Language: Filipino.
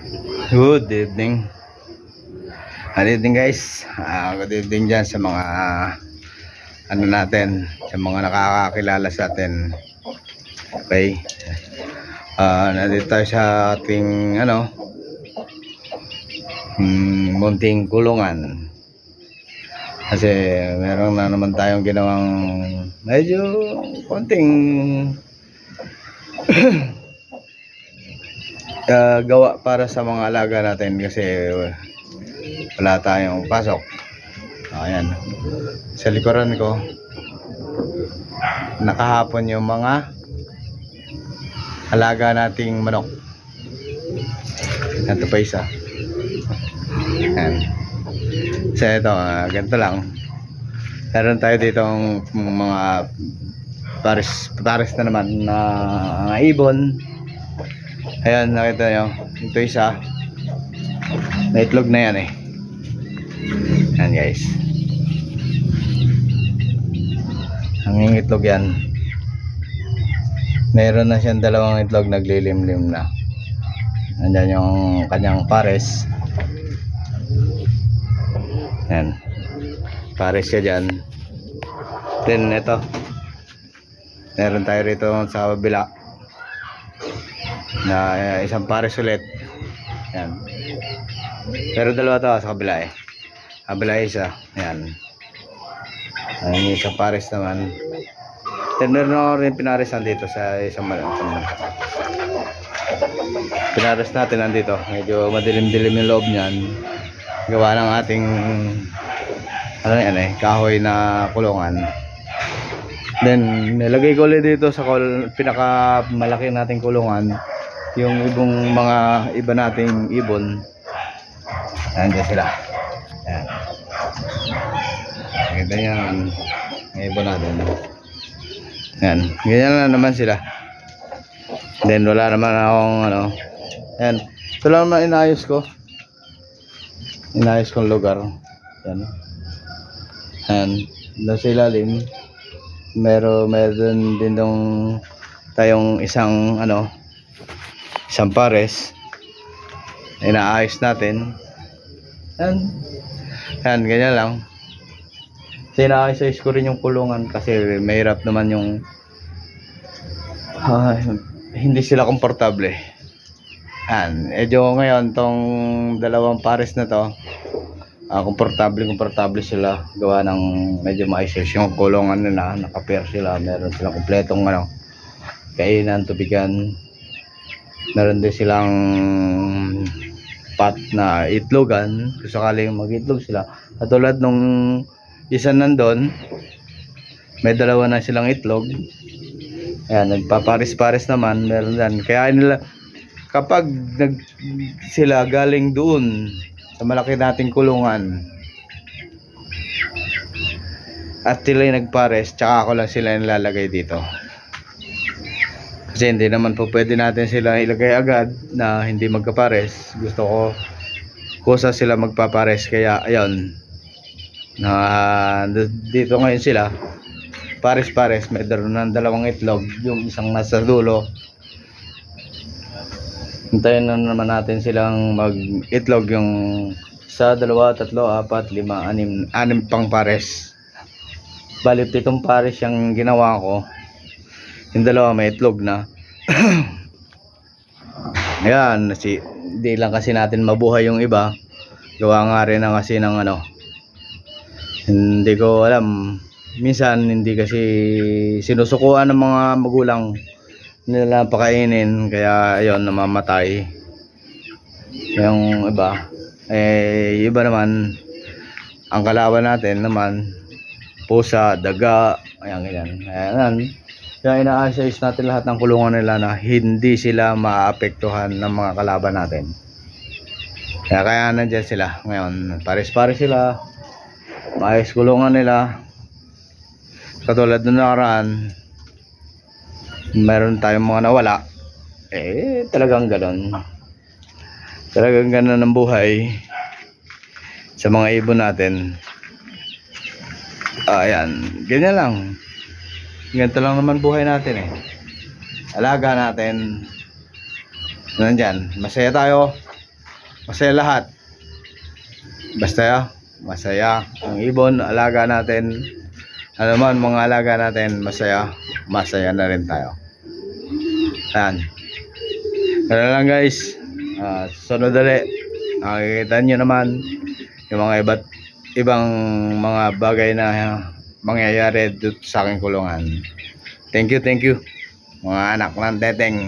Good evening. Good evening guys. Good evening dyan sa mga ano natin, sa mga nakakakilala sa atin. Okay. Nandito tayo sa ating munting kulungan. Kasi meron na naman tayong ginawang medyo konting gawa para sa mga alaga natin kasi wala tayong pasok. Ayan, sa likuran ko nakahapon yung mga alaga nating manok. Ito pa isa. Ayan. So ito, ganito lang. Meron tayo ditong mga pares na naman na mga ibon. Ayan, nakita nyo, ito isa may itlog na yan Ayan guys, ang itlog yan, meron na siyang dalawang itlog, naglilimlim na. Andyan yung kanyang pares. Ayan, pares siya dyan. Then ito, meron tayo rito sa kabila na isang pares ulit. Ayan, pero dalawa to sa kabila kabila isa. Ayan, yung isang pares naman. Then meron ako rin pinaresan dito sa isang pinares natin nandito. Medyo madilim-dilim yung loob niyan, gawa ng ating kahoy na kulungan. Then nilagay ko ulit dito sa pinaka malaki nating kulungan yung ibang mga iba nating ibon. Nandiyan sila. Ayan, nakita nyo yung ibon natin. Ayan, ganyan na naman sila. Then wala naman akong ayan, ito lang naman inayos kong lugar. Ayan, ayan, doon sa ilalim meron din dong tayong isang isang pares inaayos natin. Ayan, ganyan lang. Inaayos ko rin yung kulungan kasi mahirap naman yung hindi sila komportable. Ayan, medyo ngayon tong dalawang pares na to komportable sila, gawa ng medyo maayos yung kulungan nila, nakapair sila, meron silang kompletong kainan, tubigan, meron din silang pot na itlogan kung sakaling mag-itlog sila. At tulad nung isa nandun, may dalawa na silang itlog. Ayan, nagpapares-pares naman, meron yan. Kaya nila, kapag sila galing doon sa malaki nating kulungan at sila nagpares, tsaka ako lang sila nilalagay dito. Kasi hindi naman po pwede natin sila ilagay agad na hindi magkapares. Gusto ko kusa sila magpapares, kaya ayun, dito ngayon sila pares-pares, may ng dalawang itlog, yung isang nasa dulo. Hintayin na naman natin silang mag-itlog, yung 1, 2, 3, 4, 5, 6 pang pares. Bali 7 pares yung ginawa ko. Yung dalawa may itlog na. Ayan, di lang kasi natin mabuhay yung iba. Gawa nga rin kasi ng hindi ko alam. Minsan hindi kasi sinusukuan ng mga magulang nila pakainin, kaya ayun, namamatay yung iba. Iba naman ang kalaban natin naman, pusa, daga, ayan ganyan. Ayan, kaya ina-assess natin lahat ng kulungan nila na hindi sila maapektuhan ng mga kalaban natin. Kaya nandyan sila ngayon, pares-pares sila, maayos kulungan nila. Katulad nung nakaraan, meron tayong mga nawala. Talagang ganon ang buhay sa mga ibon natin. Ayan, ganyan lang. Ganito lang naman buhay natin alaga natin. Nandyan, masaya tayo Masaya lahat. Basta masaya. Ang ibon, alaga natin. Ano man mga alaga natin, masaya. Masaya na rin tayo. Ayan. Kaya lang guys. Sunod ulit. Nakikita nyo naman yung mga ibang mga bagay na mangyayari dito sa aking kulungan. Thank you mga anak ng teteng.